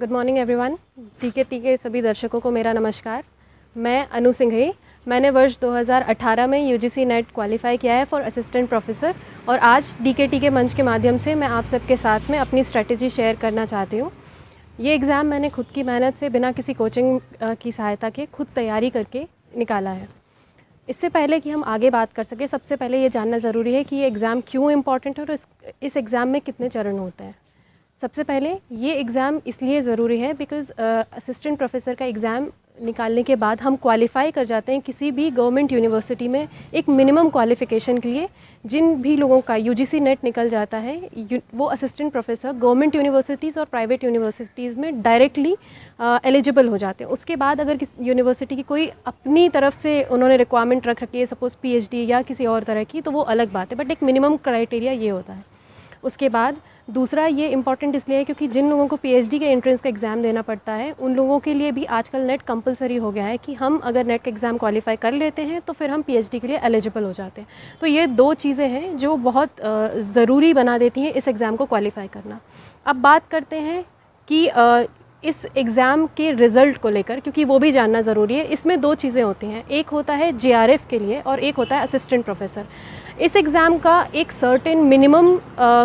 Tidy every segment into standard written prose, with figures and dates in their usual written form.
Good morning everyone. T के सभी दर्शकों को मेरा नमस्कार। मैं अनु सिंघई। मैंने वर्ष 2018 में यूजीसी नेट क्वालिफाई किया है फॉर असिस्टेंट प्रोफेसर और आज टी के मंच के माध्यम से मैं आप सबके साथ में अपनी स्ट्रेटजी शेयर करना चाहती हूँ। ये एग्ज़ाम मैंने खुद की मेहनत से बिना किसी कोचिंग की सहायता के खुद तैयारी करके निकाला है। इससे पहले कि हम आगे बात कर सकें, सबसे पहले ये जानना ज़रूरी है कि ये एग्ज़ाम क्यों इम्पॉर्टेंट है और इस एग्ज़ाम में कितने चरण होते हैं। सबसे पहले ये एग्ज़ाम इसलिए ज़रूरी है बिकॉज़ असिस्टेंट प्रोफेसर का एग्ज़ाम निकालने के बाद हम क्वालिफ़ाई कर जाते हैं किसी भी गवर्नमेंट यूनिवर्सिटी में एक मिनिमम क्वालिफ़िकेशन के लिए। जिन भी लोगों का यूजीसी नेट निकल जाता है वो असिस्टेंट प्रोफेसर गवर्नमेंट यूनिवर्सिटीज़ और प्राइवेट यूनिवर्सिटीज़ में डायरेक्टली एलिजिबल हो जाते हैं। उसके बाद अगर किसी यूनिवर्सिटी की कोई अपनी तरफ से उन्होंने रिक्वायरमेंट रख रखी है, सपोज़ पीएचडी या किसी और तरह की, तो वो अलग बात है, बट एक मिनिमम क्राइटेरिया ये होता है। उसके बाद दूसरा ये इम्पॉर्टेंट इसलिए है क्योंकि जिन लोगों को पीएचडी के एंट्रेंस का एग्ज़ाम देना पड़ता है उन लोगों के लिए भी आजकल नेट कंपलसरी हो गया है कि हम अगर नेट का एग्ज़ाम क्वालिफाई कर लेते हैं तो फिर हम पीएचडी के लिए एलिजिबल हो जाते हैं। तो ये दो चीज़ें हैं जो बहुत ज़रूरी बना देती हैं इस एग्ज़ाम को क्वालिफाई करना। अब बात करते हैं कि इस एग्ज़ाम के रिज़ल्ट को लेकर, क्योंकि वो भी जानना ज़रूरी है। इसमें दो चीज़ें होती हैं, एक होता है जेआरएफ के लिए और एक होता है असिस्टेंट प्रोफेसर। इस एग्ज़ाम का एक certain minimum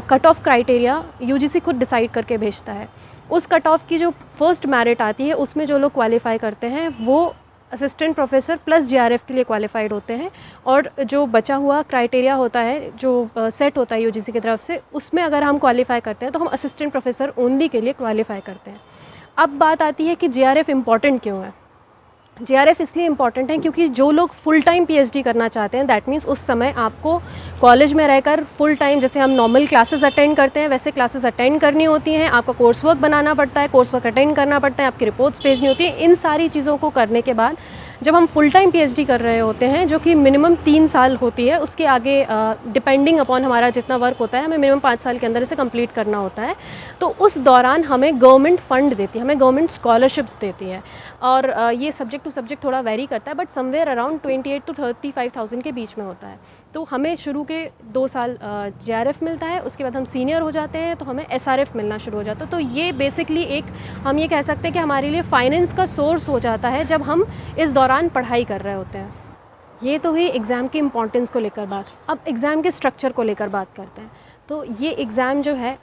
cut off criteria UGC खुद डिसाइड करके भेजता है। उस कट ऑफ की जो फर्स्ट मेरिट आती है उसमें जो लोग क्वालिफाई करते हैं वो असिस्टेंट प्रोफेसर प्लस जेआरएफ के लिए क्वालिफाइड होते हैं, और जो बचा हुआ क्राइटेरिया होता है जो सेट होता है यूजीसी की तरफ से, उसमें अगर हम क्वालिफाई करते हैं तो हम असिस्टेंट प्रोफेसर ओनली के लिए क्वालिफाई करते हैं। अब बात आती है कि जेआरएफ इम्पॉर्टेंट क्यों है। जेआरएफ इसलिए इम्पॉर्टेंट है क्योंकि जो लोग फुल टाइम पीएचडी करना चाहते हैं, दैट मीन्स उस समय आपको कॉलेज में रहकर फुल टाइम, जैसे हम नॉर्मल क्लासेस अटेंड करते हैं वैसे क्लासेस अटेंड करनी होती हैं, आपका कोर्स वर्क बनाना पड़ता है, कोर्स वर्क अटेंड करना पड़ता है, आपकी रिपोर्ट्स भेजनी होती है। इन सारी चीज़ों को करने के बाद जब हम फुल टाइम पीएचडी कर रहे होते हैं, जो कि मिनिमम 3 साल होती है, उसके आगे डिपेंडिंग अपॉन हमारा जितना वर्क होता है, हमें मिनिमम 5 साल के अंदर इसे कंप्लीट करना होता है। तो उस दौरान हमें गवर्नमेंट फ़ंड देती है, हमें गवर्नमेंट स्कॉलरशिप्स देती है, और ये सब्जेक्ट टू सब्जेक्ट थोड़ा वेरी करता है, बट समवेयर अराउंड 28 to 35,000 के बीच में होता है। तो हमें शुरू के 2 साल जेआरएफ मिलता है, उसके बाद हम सीनियर हो जाते हैं तो हमें एसआरएफ मिलना शुरू हो जाता है। तो ये बेसिकली एक, हम ये कह सकते हैं कि हमारे लिए फाइनेंस का सोर्स हो जाता है जब हम इस दौरान पढ़ाई कर रहे होते हैं। ये तो हुई एग्ज़ाम की इम्पोर्टेंस को लेकर बात। अब एग्ज़ाम के स्ट्रक्चर को लेकर बात करते हैं। तो ये एग्ज़ाम जो है,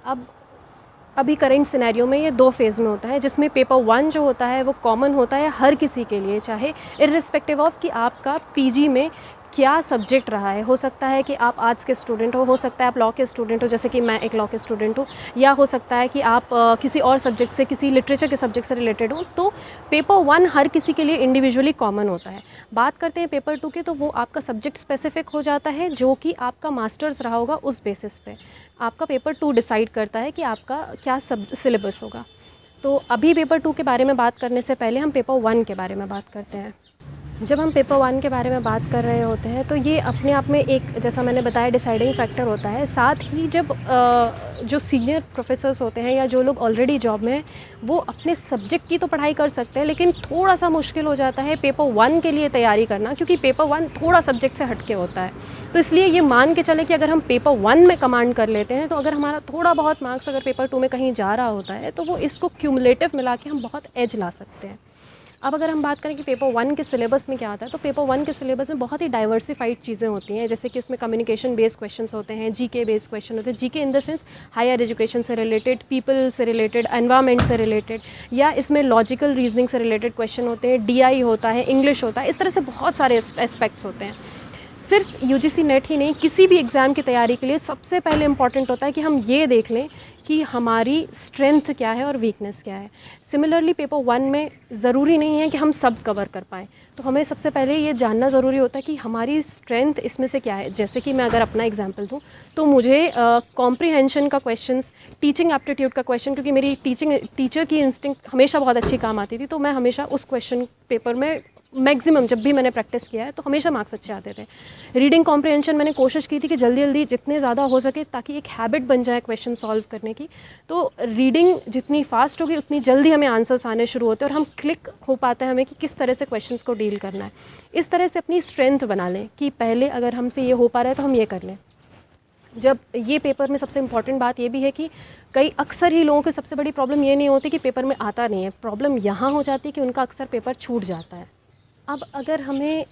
अभी करेंट सिनेरियो में ये 2 फेज़ में होता है, जिसमें पेपर 1 जो होता है वो कॉमन होता है हर किसी के लिए, चाहे इर्रिस्पेक्टिव ऑफ कि आपका पीजी में क्या सब्जेक्ट रहा है। हो सकता है कि आप आर्ट्स के स्टूडेंट हो सकता है आप लॉ के स्टूडेंट हो, जैसे कि मैं एक लॉ के स्टूडेंट हूँ, या हो सकता है कि आप किसी और सब्जेक्ट से, किसी लिटरेचर के सब्जेक्ट से रिलेटेड हो। तो पेपर 1 हर किसी के लिए इंडिविजुअली कॉमन होता है। बात करते हैं पेपर 2 की, तो वो आपका सब्जेक्ट स्पेसिफिक हो जाता है, जो कि आपका मास्टर्स रहा होगा उस बेसिस पे आपका पेपर 2 डिसाइड करता है कि आपका क्या सब सिलेबस होगा। तो अभी पेपर 2 के बारे में बात करने से पहले हम पेपर 1 के बारे में बात करते हैं। जब हम पेपर 1 के बारे में बात कर रहे होते हैं तो ये अपने आप में एक, जैसा मैंने बताया, डिसाइडिंग फैक्टर होता है। साथ ही जब जो सीनियर प्रोफेसर्स होते हैं या जो लोग ऑलरेडी जॉब में हैं, वो अपने सब्जेक्ट की तो पढ़ाई कर सकते हैं, लेकिन थोड़ा सा मुश्किल हो जाता है पेपर 1 के लिए तैयारी करना, क्योंकि पेपर 1 थोड़ा सब्जेक्ट से हट के होता है। तो इसलिए ये मान के चले कि अगर हम पेपर 1 में कमांड कर लेते हैं, तो अगर हमारा थोड़ा बहुत मार्क्स अगर पेपर 2 में कहीं जा रहा होता है, तो वो इसको क्यूमुलेटिव मिला के हम बहुत एज ला सकते हैं। अब अगर हम बात करें कि पेपर 1 के सिलेबस में क्या आता है, तो पेपर 1 के सिलेबस में बहुत ही डाइवर्सिफाइड चीज़ें होती हैं, जैसे कि उसमें कम्युनिकेशन बेस्ड क्वेश्चंस होते हैं, जीके बेस्ड क्वेश्चन होते हैं। GK in the sense higher education से रिलेटेड, पीपल से रिलेटेड, एनवायरनमेंट से रिलेटेड, या इसमें लॉजिकल रीजनिंग से रिलेटेड क्वेश्चन होते हैं, डीआई होता है, इंग्लिश होता है। इस तरह से बहुत सारे एस्पेक्ट्स होते हैं। सिर्फ यूजीसी नेट ही नहीं, किसी भी एग्ज़ाम की तैयारी के लिए सबसे पहले इंपॉर्टेंट होता है कि हम ये देख लें कि हमारी स्ट्रेंथ क्या है और वीकनेस क्या है। सिमिलरली पेपर 1 में ज़रूरी नहीं है कि हम सब कवर कर पाएँ, तो हमें सबसे पहले ये जानना ज़रूरी होता है कि हमारी स्ट्रेंथ इसमें से क्या है। जैसे कि मैं अगर अपना एग्जांपल दूँ, तो मुझे कॉम्प्रिहेंशन का क्वेश्चंस, टीचिंग एप्टीट्यूड का क्वेश्चन, क्योंकि मेरी टीचर की इंस्टिंक्ट हमेशा बहुत अच्छी काम आती थी, तो मैं हमेशा उस क्वेश्चन पेपर में मैक्सिमम जब भी मैंने प्रैक्टिस किया है तो हमेशा मार्क्स अच्छे आते थे। रीडिंग कॉम्प्रिहेंशन मैंने कोशिश की थी कि जल्दी जल्दी जितने ज़्यादा हो सके, ताकि एक हैबिट बन जाए क्वेश्चन सॉल्व करने की। तो रीडिंग जितनी फास्ट होगी उतनी जल्दी हमें आंसर्स आने शुरू होते हैं और हम क्लिक हो पाते हैं हमें कि किस तरह से क्वेश्चंस को डील करना है। इस तरह से अपनी स्ट्रेंथ बना लें कि पहले अगर हमसे ये हो पा रहा है तो हम ये कर लें। जब ये पेपर में सबसे इम्पॉर्टेंट बात ये भी है कि अक्सर ही लोगों की सबसे बड़ी प्रॉब्लम ये नहीं होती कि पेपर में आता नहीं है, प्रॉब्लम यहाँ हो जाती है कि उनका अक्सर पेपर छूट जाता है। अब अगर हमें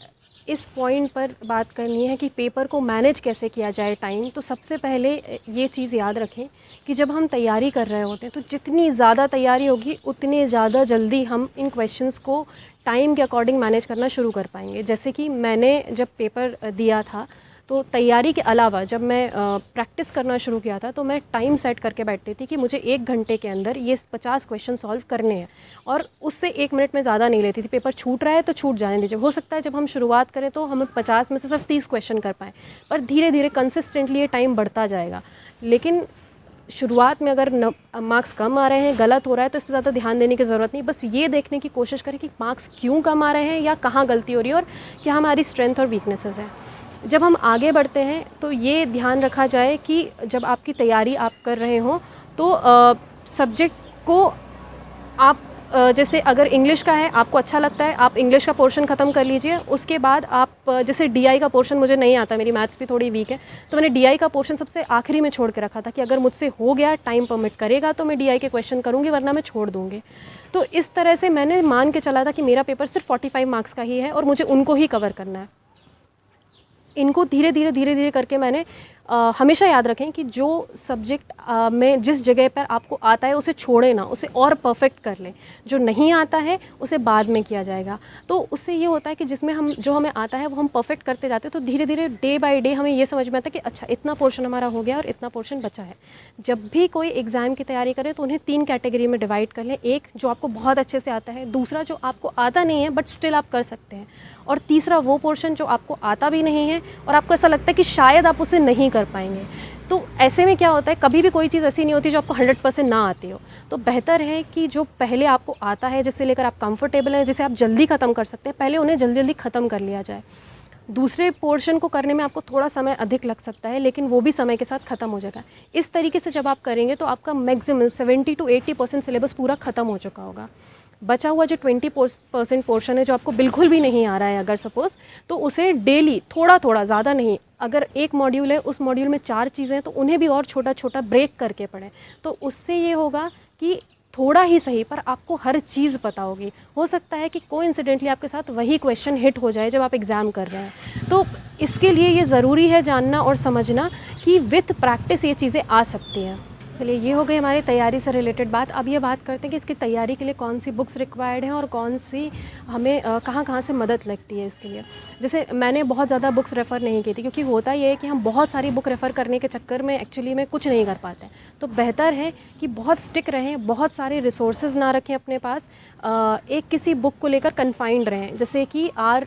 इस पॉइंट पर बात करनी है कि पेपर को मैनेज कैसे किया जाए टाइम, तो सबसे पहले ये चीज़ याद रखें कि जब हम तैयारी कर रहे होते हैं तो जितनी ज़्यादा तैयारी होगी उतने ज़्यादा जल्दी हम इन क्वेश्चंस को टाइम के अकॉर्डिंग मैनेज करना शुरू कर पाएंगे। जैसे कि मैंने जब पेपर दिया था तो तैयारी के अलावा जब मैं प्रैक्टिस करना शुरू किया था तो मैं टाइम सेट करके बैठती थी कि मुझे 1 घंटे के अंदर ये 50 क्वेश्चन सॉल्व करने हैं, और उससे 1 मिनट में ज़्यादा नहीं लेती थी। पेपर छूट रहा है तो छूट जाने दीजिए, हो सकता है जब हम शुरुआत करें तो हम 50 में से सिर्फ 30 क्वेश्चन कर पाएँ, पर धीरे धीरे कंसिस्टेंटली ये टाइम बढ़ता जाएगा। लेकिन शुरुआत में अगर मार्क्स कम आ रहे हैं, गलत हो रहा है, तो इस पर ज़्यादा ध्यान देने की ज़रूरत नहीं। बस ये देखने की कोशिश करें कि मार्क्स क्यों कम आ रहे हैं या कहाँ गलती हो रही है और क्या हमारी स्ट्रेंथ और वीकनेसेस हैं। जब हम आगे बढ़ते हैं तो ये ध्यान रखा जाए कि जब आपकी तैयारी आप कर रहे हों तो सब्जेक्ट को आप जैसे अगर इंग्लिश का है, आपको अच्छा लगता है, आप इंग्लिश का पोर्शन ख़त्म कर लीजिए। उसके बाद आप जैसे डीआई का पोर्शन मुझे नहीं आता, मेरी मैथ्स भी थोड़ी वीक है, तो मैंने डीआई का पोर्शन सबसे आखिरी में छोड़ के रखा था कि अगर मुझसे हो गया, टाइम परमिट करेगा तो मैं डीआई के क्वेश्चन करूँगी, वरना मैं छोड़ दूँगी। तो इस तरह से मैंने मान के चला था कि मेरा पेपर सिर्फ 45 मार्क्स का ही है और मुझे उनको ही कवर करना है। इनको धीरे धीरे करके मैंने हमेशा याद रखें कि जो सब्जेक्ट में जिस जगह पर आपको आता है उसे छोड़े ना, उसे और परफेक्ट कर लें। जो नहीं आता है उसे बाद में किया जाएगा। तो उससे ये होता है कि जिसमें जो हमें आता है वो हम परफेक्ट करते जाते हैं, तो धीरे धीरे डे बाय डे हमें ये समझ में आता है कि अच्छा इतना पोर्शन हमारा हो गया और इतना पोर्शन बचा है। जब भी कोई एग्ज़ाम की तैयारी करें तो उन्हें 3 कैटेगरी में डिवाइड कर लें। एक जो आपको बहुत अच्छे से आता है, दूसरा जो आपको आता नहीं है बट स्टिल आप कर सकते हैं, और तीसरा वो पोर्शन जो आपको आता भी नहीं है और आपको ऐसा लगता है कि शायद आप उसे नहीं कर पाएंगे। तो ऐसे में क्या होता है, कभी भी कोई चीज़ ऐसी नहीं होती जो आपको 100% ना आती हो। तो बेहतर है कि जो पहले आपको आता है, जिससे लेकर आप कंफर्टेबल हैं, जिसे आप जल्दी ख़त्म कर सकते हैं, पहले उन्हें जल्दी जल्दी ख़त्म कर लिया जाए। दूसरे पोर्शन को करने में आपको थोड़ा समय अधिक लग सकता है, लेकिन वो भी समय के साथ ख़त्म हो जाएगा। इस तरीके से जब आप करेंगे तो आपका मैक्सिमम 70 to 80% सिलेबस पूरा ख़त्म हो चुका होगा। बचा हुआ जो 20% पोर्शन है जो आपको बिल्कुल भी नहीं आ रहा है अगर सपोज़, तो उसे डेली थोड़ा थोड़ा, ज़्यादा नहीं, अगर एक मॉड्यूल है उस मॉड्यूल में 4 चीज़ें हैं तो उन्हें भी और छोटा छोटा ब्रेक करके पढ़ें। तो उससे ये होगा कि थोड़ा ही सही पर आपको हर चीज़ पता होगी। हो सकता है कि कोइंसिडेंटली आपके साथ वही क्वेश्चन हिट हो जाए जब आप एग्ज़ाम कर रहे हैं। तो इसके लिए ये ज़रूरी है जानना और समझना कि विथ प्रैक्टिस ये चीज़ें आ सकती हैं। चलिए, ये हो गई हमारी तैयारी से रिलेटेड बात। अब ये बात करते हैं कि इसकी तैयारी के लिए कौन सी बुक्स रिक्वायर्ड हैं और कौन सी हमें कहाँ कहाँ से मदद लगती है इसके लिए। जैसे मैंने बहुत ज़्यादा बुक्स रेफ़र नहीं की थी, क्योंकि होता ये है कि हम बहुत सारी बुक रेफ़र करने के चक्कर में एक्चुअली में कुछ नहीं कर पाते हैं। तो बेहतर है कि बहुत स्टिक रहें, बहुत सारे रिसोर्सेज ना रखें अपने पास, एक किसी बुक को लेकर कन्फाइंड रहें। जैसे कि आर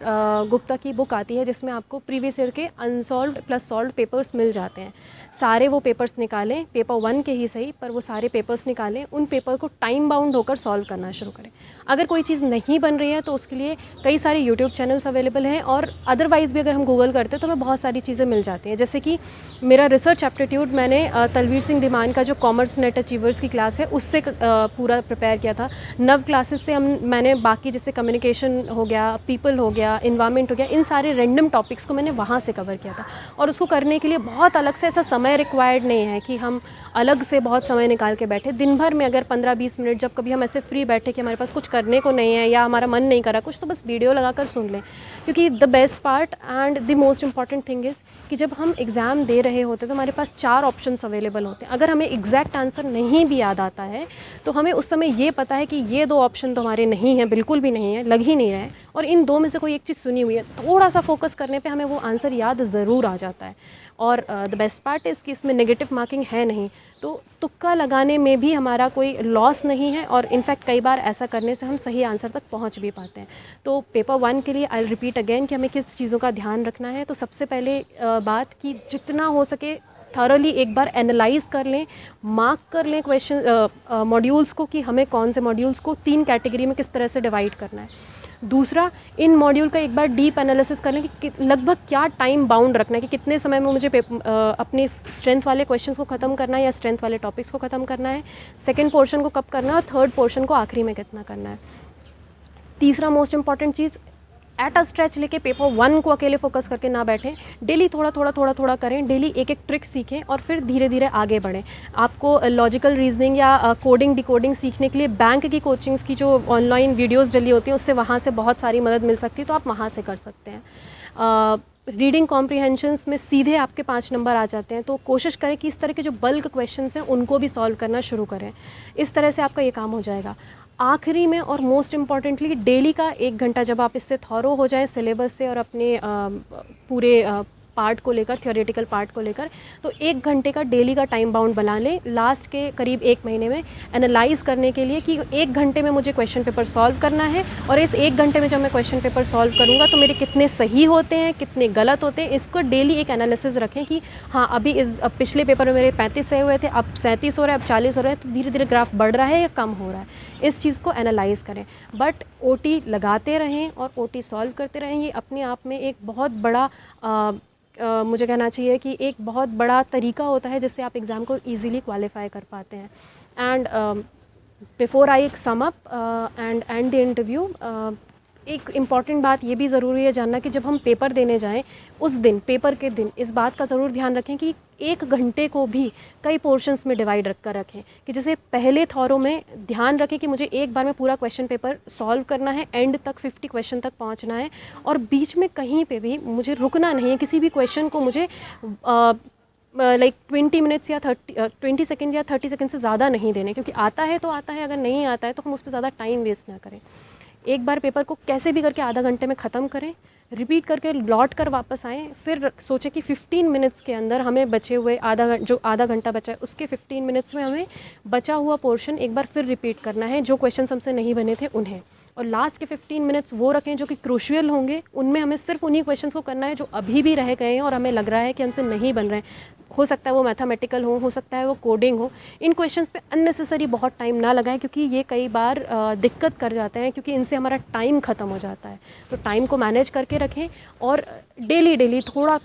गुप्ता की बुक आती है जिसमें आपको प्रीवियस ईयर के अनसॉल्व्ड प्लस सॉल्व्ड पेपर्स मिल जाते हैं। सारे वो पेपर्स निकालें, पेपर 1 के ही सही पर वो सारे पेपर्स निकालें, उन पेपर को टाइम बाउंड होकर सॉल्व करना शुरू करें। अगर कोई चीज़ नहीं बन रही है तो उसके लिए कई सारे यूट्यूब चैनल्स अवेलेबल हैं, और अदरवाइज़ भी अगर हम गूगल करते हैं तो हमें बहुत सारी चीज़ें मिल जाती हैं। जैसे कि मेरा रिसर्च एप्टीट्यूड मैंने तलवीर सिंह दीमान का जो कॉमर्स नेट अचीवर्स की क्लास है उससे पूरा प्रिपेयर किया था। नव क्लासेस से मैंने बाकी जैसे कम्युनिकेशन हो गया, पीपल हो गया, इन्वायरमेंट हो गया, इन सारे रैंडम टॉपिक्स को मैंने वहाँ से कवर किया था। और उसको करने के लिए बहुत अलग से ऐसा समय रिक्वायर्ड नहीं है कि हम अलग से बहुत समय निकाल के बैठे। दिन भर में अगर 15-20 मिनट जब कभी हम ऐसे फ्री बैठे कि हमारे पास कुछ करने को नहीं है या हमारा मन नहीं करा कुछ, तो बस वीडियो लगाकर सुन लें। क्योंकि the best part and the most important thing is कि जब हम एग्ज़ाम दे रहे होते हैं तो हमारे पास 4 ऑप्शंस अवेलेबल होते हैं। अगर हमें एग्जैक्ट आंसर नहीं भी याद आता है तो हमें उस समय ये पता है कि ये 2 ऑप्शन तो हमारे नहीं हैं, बिल्कुल भी नहीं है, लग ही नहीं रहे हैं, और इन 2 में से कोई एक चीज़ सुनी हुई है। थोड़ा सा फोकस करने पे हमें वो आंसर याद ज़रूर आ जाता है। और द बेस्ट पार्ट इज़ कि इसमें नेगेटिव मार्किंग है नहीं, तो तुक्का लगाने में भी हमारा कोई लॉस नहीं है, और इनफैक्ट कई बार ऐसा करने से हम सही आंसर तक पहुंच भी पाते हैं। तो पेपर 1 के लिए आई रिपीट अगेन कि हमें किस चीज़ों का ध्यान रखना है। तो सबसे पहले बात कि जितना हो सके थॉरली एक बार एनालाइज कर लें, मार्क कर लें क्वेश्चन मॉड्यूल्स को कि हमें कौन से मॉड्यूल्स को 3 कैटेगरी में किस तरह से डिवाइड करना है। दूसरा, इन मॉड्यूल का एक बार डीप एनालिसिस कर लें कि लगभग क्या टाइम बाउंड रखना है, कि कितने समय में मुझे अपने स्ट्रेंथ वाले क्वेश्चंस को ख़त्म करना है या स्ट्रेंथ वाले टॉपिक्स को ख़त्म करना है, सेकंड पोर्शन को कब करना है और थर्ड पोर्शन को आखिरी में कितना करना है। तीसरा most important cheese, at a stretch लेके पेपर 1 को अकेले फोकस करके ना बैठें, डेली थोड़ा थोड़ा थोड़ा थोड़ा करें, डेली एक एक ट्रिक सीखें और फिर धीरे धीरे आगे बढ़ें। आपको लॉजिकल रीजनिंग या कोडिंग डिकोडिंग सीखने के लिए बैंक की कोचिंग्स की जो ऑनलाइन वीडियोज़ डली होती हैं उससे वहाँ से बहुत सारी मदद मिल सकती है, तो आप वहाँ से कर सकते हैं। रीडिंग कॉम्प्रीहेंशंस में सीधे आपके 5 नंबर आ जाते हैं, तो कोशिश करें कि इस तरह के जो बल्क क्वेश्चंस हैं उनको भी सॉल्व करना शुरू करें। इस तरह से आपका ये काम हो जाएगा। आखिरी में और मोस्ट इम्पॉर्टेंटली डेली का 1 घंटा, जब आप इससे थॉरो हो जाएं सिलेबस से और अपने पूरे पार्ट को लेकर, थ्योरेटिकल पार्ट को लेकर, तो 1 घंटे का डेली का टाइम बाउंड बना लें लास्ट के करीब 1 महीने में एनालाइज करने के लिए कि 1 घंटे में मुझे क्वेश्चन पेपर सॉल्व करना है, और इस 1 घंटे में जब मैं क्वेश्चन पेपर सॉल्व करूँगा तो मेरे कितने सही होते हैं, कितने गलत होते हैं, इसको डेली एक एनालिसिस रखें कि हाँ अभी इस पिछले पेपर में मेरे 35 सही हुए थे, अब 37 हो रहा है, अब 40 हो रहा है, तो धीरे धीरे ग्राफ बढ़ रहा है या कम हो रहा है, इस चीज़ को एनालाइज करें। बट ओटी लगाते रहें और ओटी सॉल्व करते रहें, ये अपने आप में एक बहुत बड़ा मुझे कहना चाहिए कि एक बहुत बड़ा तरीका होता है जिससे आप एग्ज़ाम को इजीली क्वालिफाई कर पाते हैं। And before I sum up and and the interview, एक इम्पॉर्टेंट बात ये भी ज़रूरी है जानना कि जब हम पेपर देने जाएं उस दिन, पेपर के दिन, इस बात का ज़रूर ध्यान रखें कि 1 घंटे को भी कई पोर्शंस में डिवाइड कर रखें, कि जैसे पहले थॉरो में ध्यान रखें कि मुझे एक बार में पूरा क्वेश्चन पेपर सॉल्व करना है, एंड तक 50 क्वेश्चन तक पहुंचना है, और बीच में कहीं पे भी मुझे रुकना नहीं है, किसी भी क्वेश्चन को मुझे लाइक 20 मिनट्स या 20 सेकेंड या 30 सेकेंड से ज़्यादा नहीं देने, क्योंकि आता है तो आता है, अगर नहीं आता है तो हम उस पर ज़्यादा टाइम वेस्ट ना करें। एक बार पेपर को कैसे भी करके आधा घंटे में ख़त्म करें, रिपीट करके लौट कर वापस आएँ, फिर सोचें कि 15 मिनट्स के अंदर हमें बचे हुए जो आधा घंटा बचा है उसके 15 मिनट्स में हमें बचा हुआ पोर्शन एक बार फिर रिपीट करना है, जो क्वेश्चन हमसे नहीं बने थे उन्हें, और लास्ट के 15 मिनट्स वो रखें जो कि क्रूशियल होंगे, उनमें हमें सिर्फ उन्हीं क्वेश्चंस को करना है जो अभी भी रह गए हैं और हमें लग रहा है कि हमसे नहीं बन रहे हैं। हो सकता है वो मैथमेटिकल हो सकता है वो कोडिंग हो। इन क्वेश्चंस पे अननेसेसरी बहुत टाइम ना लगाएं, क्योंकि ये कई बार दिक्कत कर जाते हैं, क्योंकि इनसे हमारा टाइम ख़त्म हो जाता है। तो टाइम को मैनेज करके रखें और डेली थोड़ा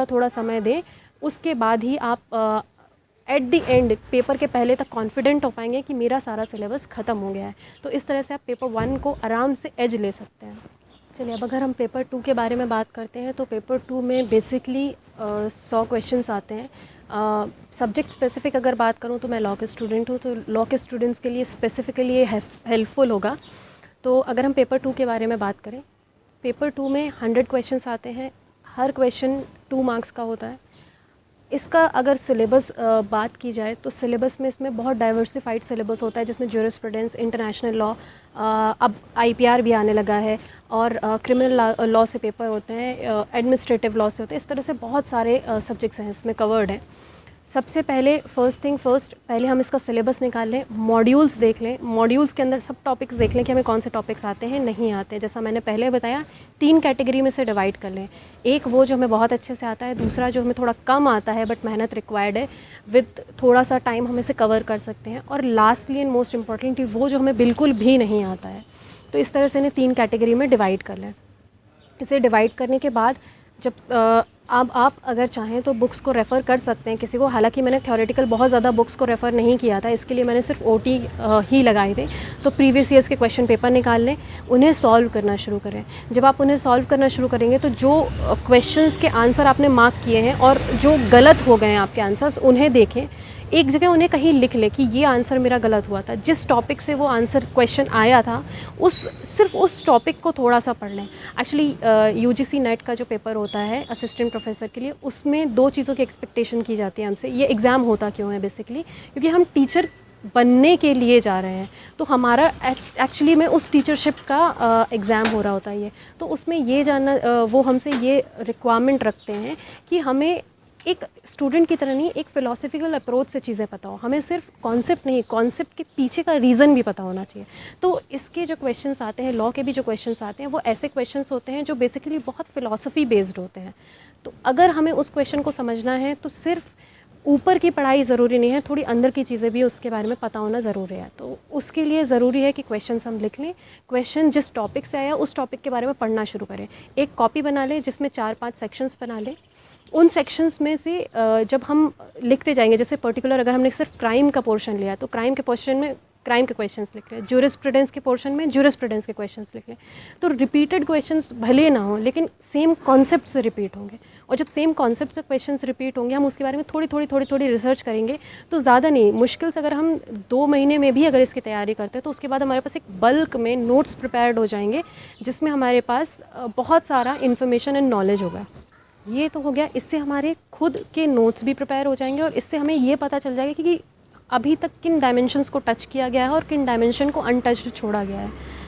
थोड़ा समय दें, उसके बाद ही आप एट द एंड पेपर के पहले तक कॉन्फिडेंट हो पाएंगे कि मेरा सारा सिलेबस ख़त्म हो गया है। तो इस तरह से आप पेपर 1 को आराम से एज ले सकते हैं। चलिए, अब अगर हम पेपर 2 के बारे में बात करते हैं तो पेपर 2 में बेसिकली 100 क्वेश्चंस आते हैं। सब्जेक्ट स्पेसिफिक अगर बात करूं तो मैं लॉ के स्टूडेंट हूं, तो लॉ के स्टूडेंट्स के लिए स्पेसिफिकली ये हेल्पफुल होगा। तो अगर हम पेपर 2 के बारे में बात करें, पेपर 2 में 100 क्वेश्चंस आते हैं, हर क्वेश्चन 2 मार्क्स का होता है। इसका अगर सिलेबस बात की जाए तो सिलेबस में इसमें बहुत डाइवर्सिफाइड सिलेबस होता है, जिसमें ज्यूरिस्प्रूडेंस, इंटरनेशनल लॉ, अब आईपीआर भी आने लगा है, और क्रिमिनल लॉ से पेपर होते हैं, एडमिनिस्ट्रेटिव लॉ से होते हैं। इस तरह से बहुत सारे सब्जेक्ट्स हैं इसमें कवर्ड हैं। सबसे पहले फर्स्ट थिंग फर्स्ट, पहले हम इसका सिलेबस निकाल लें, मॉड्यूल्स देख लें, मॉड्यूल्स के अंदर सब टॉपिक्स देख लें कि हमें कौन से टॉपिक्स आते हैं, नहीं आते हैं। जैसा मैंने पहले बताया, 3 कैटेगरी में से डिवाइड कर लें। एक वो जो हमें बहुत अच्छे से आता है, दूसरा जो हमें थोड़ा कम आता है बट मेहनत रिक्वायर्ड है, विद थोड़ा सा टाइम हम इसे कवर कर सकते हैं, और लास्टली एंड मोस्ट इम्पॉर्टेंटली वो जो हमें बिल्कुल भी नहीं आता है। तो इस तरह से इन्हें 3 कैटेगरी में डिवाइड कर लें। इसे डिवाइड करने के बाद जब अब आप अगर चाहें तो बुक्स को रेफ़र कर सकते हैं किसी को। हालांकि मैंने थ्योरेटिकल बहुत ज़्यादा बुक्स को रेफ़र नहीं किया था, इसके लिए मैंने सिर्फ ओटी ही लगाए थे। तो प्रीवियस ईयर्स के क्वेश्चन पेपर निकाल लें, उन्हें सॉल्व करना शुरू करें। जब आप उन्हें सॉल्व करना शुरू करेंगे तो जो क्वेश्चंस के आंसर आपने मार्क किए हैं और जो गलत हो गए हैं आपके आंसर्स, उन्हें देखें। एक जगह उन्हें कहीं लिख ले कि ये आंसर मेरा गलत हुआ था, जिस टॉपिक से वो आंसर क्वेश्चन आया था सिर्फ उस टॉपिक को थोड़ा सा पढ़ लें। एक्चुअली यूजीसी नेट का जो पेपर होता है असिस्टेंट प्रोफेसर के लिए, उसमें 2 चीज़ों की एक्सपेक्टेशन की जाती है हमसे। ये एग्ज़ाम होता क्यों है बेसिकली, क्योंकि हम टीचर बनने के लिए जा रहे हैं, तो हमारा एक्चुअली में उस टीचरशिप का एग्ज़ाम हो रहा होता है ये। तो उसमें ये जानना वो हमसे ये रिक्वायरमेंट रखते हैं कि हमें एक स्टूडेंट की तरह नहीं, एक फ़िलासफ़िकल अप्रोच से चीज़ें पता हो। हमें सिर्फ कॉन्सेप्ट नहीं, कॉन्सेप्ट के पीछे का रीज़न भी पता होना चाहिए। तो इसके जो क्वेश्चंस आते हैं, लॉ के भी जो क्वेश्चंस आते हैं, वो ऐसे क्वेश्चंस होते हैं जो बेसिकली बहुत फ़िलासफ़ी बेस्ड होते हैं। तो अगर हमें उस क्वेश्चन को समझना है तो सिर्फ ऊपर की पढ़ाई ज़रूरी नहीं है, थोड़ी अंदर की चीज़ें भी उसके बारे में पता होना ज़रूरी है। तो उसके लिए ज़रूरी है कि क्वेश्चंस हम लिख लें, क्वेश्चन जिस टॉपिक से आया उस टॉपिक के बारे में पढ़ना शुरू करें। एक कॉपी बना लें जिसमें 4-5 सेक्शंस बना लें। उन सेक्शंस में से जब हम लिखते जाएंगे, जैसे पर्टिकुलर अगर हमने सिर्फ क्राइम का पोर्शन लिया तो क्राइम के पोर्शन में क्राइम के क्वेश्चंस लिख रहे हैं, ज्यूरिस्प्रूडेंस के पोर्शन में ज्यूरिस्प्रूडेंस के क्वेश्चंस लिख रहे हैं। तो रिपीटेड क्वेश्चंस भले ना हो लेकिन सेम कॉन्सेप्ट से रिपीट होंगे, और जब सेम कॉन्सेप्ट से क्वेश्चंस रिपीट होंगे हम उसके बारे में थोड़ी रिसर्च करेंगे। तो ज़्यादा नहीं, मुश्किल से अगर हम 2 महीने में भी अगर इसकी तैयारी करते हैं तो उसके बाद हमारे पास एक बल्क में नोट्स प्रिपेयर्ड हो जाएंगे जिसमें हमारे पास बहुत सारा इन्फॉर्मेशन एंड नॉलेज होगा। ये तो हो गया, इससे हमारे खुद के नोट्स भी प्रिपेयर हो जाएंगे और इससे हमें ये पता चल जाएगा कि अभी तक किन डायमेंशंस को टच किया गया है और किन डायमेंशन को अनटच्ड छोड़ा गया है।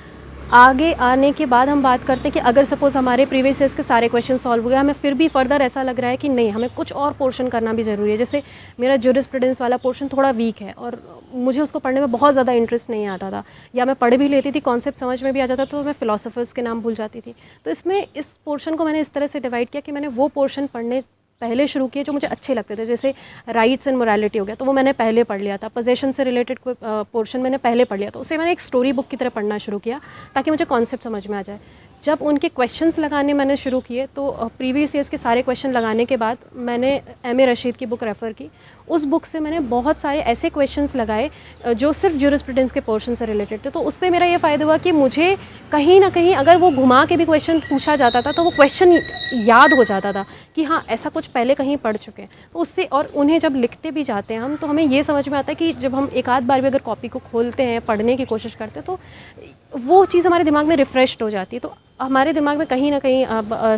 आगे आने के बाद हम बात करते हैं कि अगर सपोज़ हमारे प्रीवियस ईयर्स के सारे क्वेश्चन सॉल्व हो गए, हमें फिर भी फर्दर ऐसा लग रहा है कि नहीं हमें कुछ और पोर्शन करना भी ज़रूरी है। जैसे मेरा ज्यूरिस्प्रूडेंस वाला पोर्शन थोड़ा वीक है और मुझे उसको पढ़ने में बहुत ज़्यादा इंटरेस्ट नहीं आता था, या मैं पढ़ भी लेती थी, कॉन्सेप्ट समझ में भी आ जाता तो मैं फ़िलासफ़र्स के नाम भूल जाती थी। तो इसमें इस पोर्शन को मैंने इस तरह से डिवाइड किया कि मैंने वो पोर्शन पढ़ने पहले शुरू किए जो मुझे अच्छे लगते थे। जैसे राइट्स एंड मोरालिटी हो गया तो वो मैंने पहले पढ़ लिया था, पोजेशन से रिलेटेड कोई पोर्शन मैंने पहले पढ़ लिया था, उसे मैंने एक स्टोरी बुक की तरह पढ़ना शुरू किया ताकि मुझे कॉन्सेप्ट समझ में आ जाए। जब उनके क्वेश्चंस लगाने मैंने शुरू किए तो प्रीवियस ईयर्स के सारे क्वेश्चन लगाने के बाद मैंने एम.ए. रशीद की बुक रेफ़र की। उस बुक से मैंने बहुत सारे ऐसे क्वेश्चंस लगाए जो सिर्फ ज्यूरिस्प्रूडेंस के पोर्शन से रिलेटेड थे। तो उससे मेरा ये फ़ायदा हुआ कि मुझे कहीं ना कहीं अगर वो घुमा के भी क्वेश्चन पूछा जाता था तो वो क्वेश्चन याद हो जाता था कि हाँ ऐसा कुछ पहले कहीं पढ़ चुके हैं। तो उससे, और उन्हें जब लिखते भी जाते हैं हम तो हमें ये समझ में आता है कि जब हम एक आध बार भी अगर कॉपी को खोलते हैं, पढ़ने की कोशिश करते हैं तो वो चीज़ हमारे दिमाग में रिफ़्रेश्ड हो जाती है। तो हमारे दिमाग में कहीं ना कहीं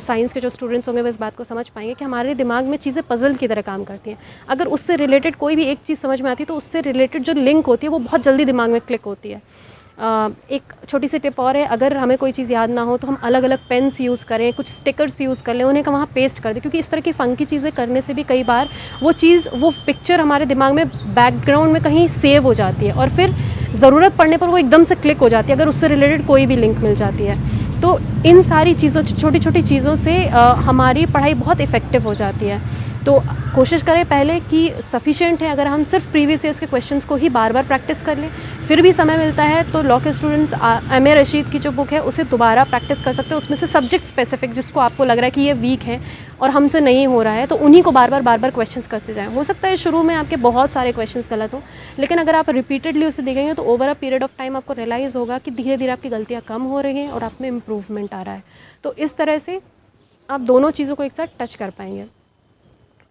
साइंस के जो स्टूडेंट्स होंगे वो इस बात को समझ पाएंगे कि हमारे दिमाग में चीज़ें पज़ल की तरह काम करती हैं। अगर उससे रिलेटेड कोई भी एक चीज़ समझ में आती है तो उससे रिलेटेड जो लिंक होती है वो बहुत जल्दी दिमाग में क्लिक होती है। एक छोटी सी टिप और है, अगर हमें कोई चीज़ याद ना हो तो हम अलग अलग पेन्स यूज़ करें, कुछ स्टिकर्स यूज़ कर लें, उन्हें वहाँ पेस्ट कर दें, क्योंकि इस तरह की फ़ंकी चीज़ें करने से भी कई बार वो चीज़, वो पिक्चर हमारे दिमाग में बैकग्राउंड में कहीं सेव हो जाती है और फिर ज़रूरत पड़ने पर वो एकदम से क्लिक हो जाती है अगर उससे रिलेटेड कोई भी लिंक मिल जाती है। तो इन सारी चीज़ों, छोटी छोटी चीज़ों से हमारी पढ़ाई बहुत इफ़ेक्टिव हो जाती है। तो कोशिश करें पहले कि सफिशिएंट है अगर हम सिर्फ प्रीवियस ईयर्स के क्वेश्चंस को ही बार बार प्रैक्टिस कर लें। फिर भी समय मिलता है तो लॉ के स्टूडेंट्स एम.ए. रशीद की जो बुक है उसे दोबारा प्रैक्टिस कर सकते हैं। उसमें से सब्जेक्ट स्पेसिफिक जिसको आपको लग रहा है कि ये वीक है और हमसे नहीं हो रहा है तो उन्हीं को बार बार क्वेश्चंस करते जाएं। हो सकता है शुरू में आपके बहुत सारे क्वेश्चंस गलत हों, लेकिन अगर आप रिपीटेडली उसे देखेंगे तो over a period of time आपको रियलाइज़ होगा कि धीरे धीरे आपकी गलतियाँ कम हो रही हैं और आप में इम्प्रूवमेंट आ रहा है। तो इस तरह से आप दोनों चीज़ों को एक साथ टच कर पाएंगे।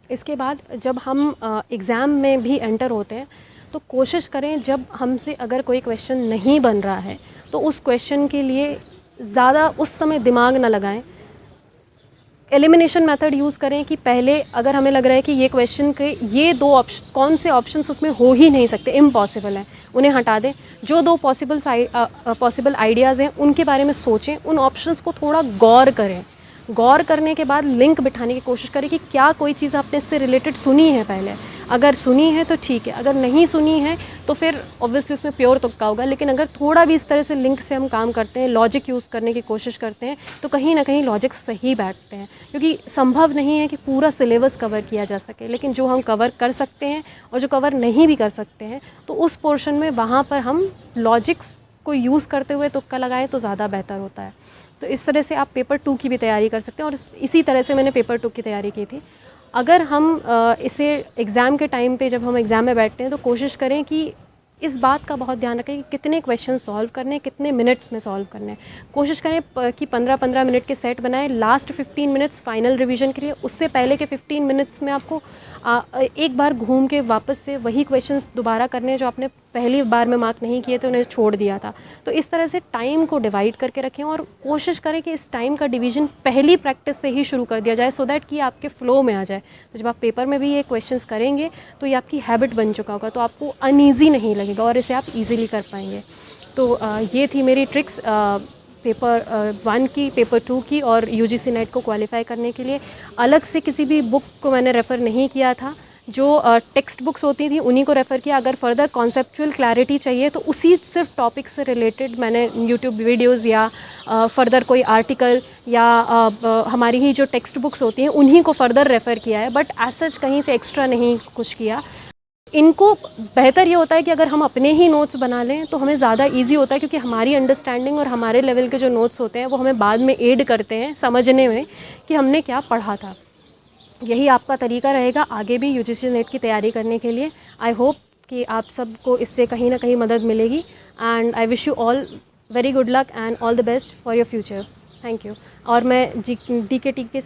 इसके बाद जब हम एग्ज़ाम में भी एंटर होते हैं तो कोशिश करें जब हमसे अगर कोई क्वेश्चन नहीं बन रहा है तो उस क्वेश्चन के लिए ज़्यादा उस समय दिमाग ना लगाएं। एलिमिनेशन मेथड यूज़ करें कि पहले अगर हमें लग रहा है कि ये क्वेश्चन के ये दो ऑप्शन, कौन से ऑप्शंस उसमें हो ही नहीं सकते, इम्पॉसिबल है, उन्हें हटा दें। जो दो पॉसिबल आइडियाज़ हैं उनके बारे में सोचें, उन ऑप्शंस को थोड़ा गौर करें। गौर करने के बाद लिंक बिठाने की कोशिश करें कि क्या कोई चीज़ आपने इससे रिलेटेड सुनी है पहले। अगर सुनी है तो ठीक है, अगर नहीं सुनी है तो फिर ऑब्वियसली उसमें प्योर तुक्का होगा। लेकिन अगर थोड़ा भी इस तरह से लिंक से हम काम करते हैं, लॉजिक यूज़ करने की कोशिश करते हैं तो कहीं ना कहीं लॉजिक सही बैठते हैं। क्योंकि संभव नहीं है कि पूरा सिलेबस कवर किया जा सके, लेकिन जो हम कवर कर सकते हैं और जो कवर नहीं भी कर सकते हैं तो उस पोर्शन में वहाँ पर हम लॉजिक्स को यूज़ करते हुए तुक्का लगाएं तो ज़्यादा बेहतर होता है। तो इस तरह से आप पेपर 2 की भी तैयारी कर सकते हैं और इसी तरह से मैंने पेपर 2 की तैयारी की थी। अगर हम इसे एग्ज़ाम के टाइम पे जब हम एग्ज़ाम में बैठते हैं तो कोशिश करें कि इस बात का बहुत ध्यान रखें कि कितने क्वेश्चन सॉल्व करने, कितने मिनट्स में सॉल्व करने हैं। कोशिश करें कि 15-15 मिनट के सेट बनाएं। लास्ट 15 मिनट्स फाइनल रिवीजन के लिए, उससे पहले के 15 मिनट्स में आपको एक बार घूम के वापस से वही क्वेश्चंस दोबारा करने हैं जो आपने पहली बार में मार्क नहीं किए थे, उन्हें छोड़ दिया था। तो इस तरह से टाइम को डिवाइड करके रखें और कोशिश करें कि इस टाइम का डिवीज़न पहली प्रैक्टिस से ही शुरू कर दिया जाए सो दैट कि आपके फ़्लो में आ जाए। तो जब आप पेपर में भी ये क्वेश्चंस करेंगे तो ये आपकी हैबिट बन चुका होगा, तो आपको अनईज़ी नहीं लगेगा और इसे आप ईज़िली कर पाएंगे। तो ये थी मेरी ट्रिक्स पेपर 1 की, पेपर 2 की और यूजीसी नेट को क्वालिफाई करने के लिए। अलग से किसी भी बुक को मैंने रेफ़र नहीं किया था, जो टेक्स्ट बुक्स होती थी उन्हीं को रेफ़र किया। अगर फर्दर कॉन्सेप्चुअल क्लैरिटी चाहिए तो उसी सिर्फ टॉपिक से रिलेटेड मैंने यूट्यूब वीडियोज़ या फर्दर कोई आर्टिकल या हमारी ही जो टेक्स्ट बुक्स होती हैं उन्हीं को फर्दर रेफ़र किया है, बट एज सच कहीं से एक्स्ट्रा नहीं कुछ किया। इनको बेहतर ये होता है कि अगर हम अपने ही नोट्स बना लें तो हमें ज़्यादा इजी होता है, क्योंकि हमारी अंडरस्टैंडिंग और हमारे लेवल के जो नोट्स होते हैं वो हमें बाद में एड करते हैं समझने में कि हमने क्या पढ़ा था। यही आपका तरीका रहेगा आगे भी यूजीसी नेट की तैयारी करने के लिए। आई होप कि आप सबको इससे कहीं ना कहीं मदद मिलेगी। And I wish you all very good luck and all the best for your future. Thank you. और मैं DKT के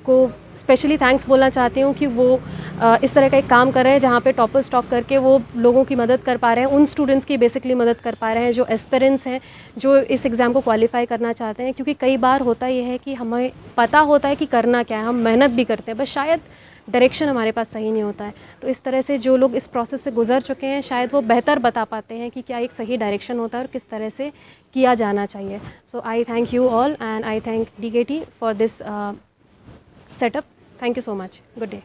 को स्पेशली थैंक्स बोलना चाहती हूँ कि वो इस तरह का एक काम कर रहे हैं जहाँ पे टॉपर स्टॉक करके वो लोगों की मदद कर पा रहे हैं, उन स्टूडेंट्स की बेसिकली मदद कर पा रहे हैं जो एस्पिरेंट्स हैं, जो इस एग्ज़ाम को क्वालिफाई करना चाहते हैं। क्योंकि कई बार होता ये है कि हमें पता होता है कि करना क्या है, हम मेहनत भी करते हैं, बस शायद डायरेक्शन हमारे पास सही नहीं होता है। तो इस तरह से जो लोग इस प्रोसेस से गुजर चुके हैं शायद वो बेहतर बता पाते हैं कि क्या एक सही डायरेक्शन होता है और किस तरह से किया जाना चाहिए। So I thank you all and I thank DKT for this setup. Thank you so much. Good day.